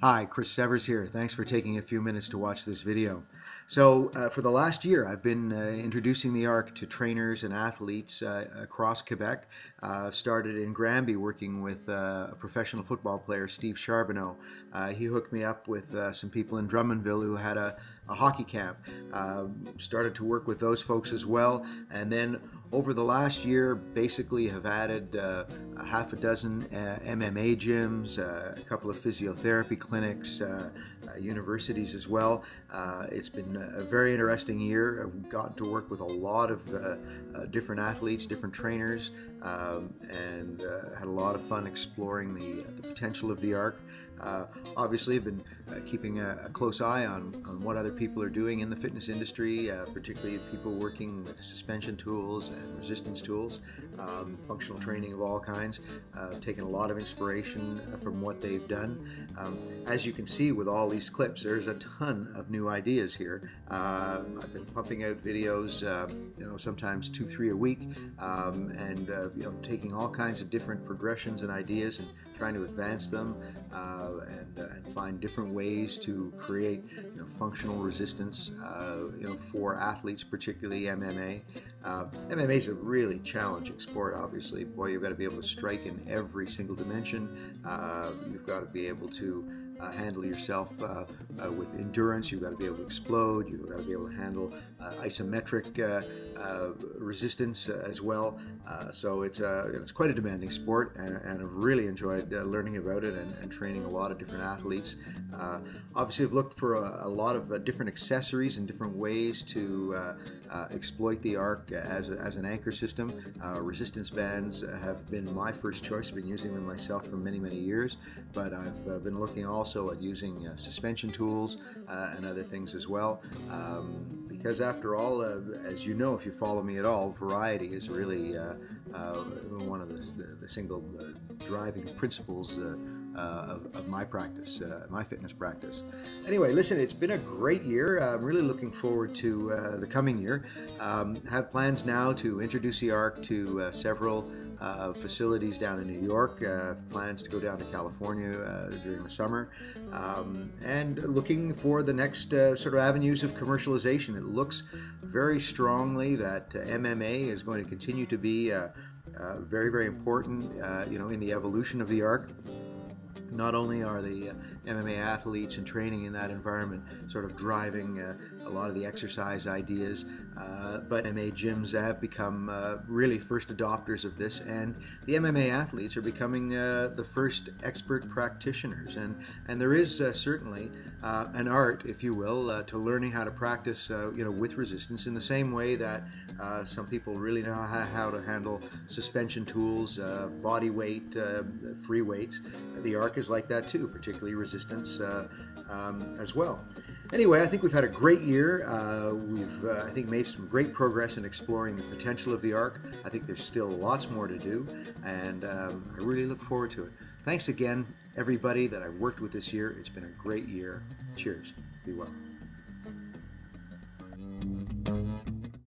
Hi, Chris Severs here. Thanks for taking a few minutes to watch this video. So for the last year, I've been introducing the ARC to trainers and athletes across Quebec. Started in Granby working with a professional football player, Steve Charbonneau. He hooked me up with some people in Drummondville who had a hockey camp. Started to work with those folks as well. And then over the last year, basically have added a half a dozen MMA gyms, a couple of physiotherapy clinics, universities as well. It's been a very interesting year. I've gotten to work with a lot of different athletes, different trainers, and had a lot of fun exploring the potential of the ARC. Obviously, I've been keeping a close eye on what other people are doing in the fitness industry, particularly people working with suspension tools and resistance tools, functional training of all kinds. I've taken a lot of inspiration from what they've done. As you can see with all these clips, there's a ton of new ideas here. I've been pumping out videos, sometimes 2-3 a week, and taking all kinds of different progressions and ideas and trying to advance them and find different ways to create functional resistance for athletes, particularly MMA. MMA is a really challenging sport, obviously. Boy, you've got to be able to strike in every single dimension. You've got to be able to handle yourself with endurance. You've got to be able to explode. You've got to be able to handle isometric resistance as well. So it's quite a demanding sport, and I've really enjoyed learning about it and training a lot of different athletes. Obviously, I've looked for a lot of different accessories and different ways to exploit the ARC as an anchor system. Resistance bands have been my first choice. I've been using them myself for many, many years, but I've been looking also at using suspension tools and other things as well. Because after all, as you know, if you follow me at all, variety is really one of the single driving principles of my practice, my fitness practice. Anyway, listen, it's been a great year. I'm really looking forward to the coming year. Have plans now to introduce the ARC to several facilities down in New York, plans to go down to California during the summer, and looking for the next sort of avenues of commercialization. It looks very strongly that MMA is going to continue to be very, very important in the evolution of the ARC. Not only are the MMA athletes and training in that environment sort of driving a lot of the exercise ideas, but MMA gyms have become really first adopters of this, and the MMA athletes are becoming the first expert practitioners. And there is certainly an art, if you will, to learning how to practice with resistance in the same way that some people really know how to handle suspension tools, body weight, free weights. The ARC is like that too, particularly resistance as well. Anyway, I think we've had a great year. We've, I think, made some great progress in exploring the potential of the ARC. I think there's still lots more to do, and I really look forward to it. Thanks again, everybody that I've worked with this year. It's been a great year. Cheers. Be well.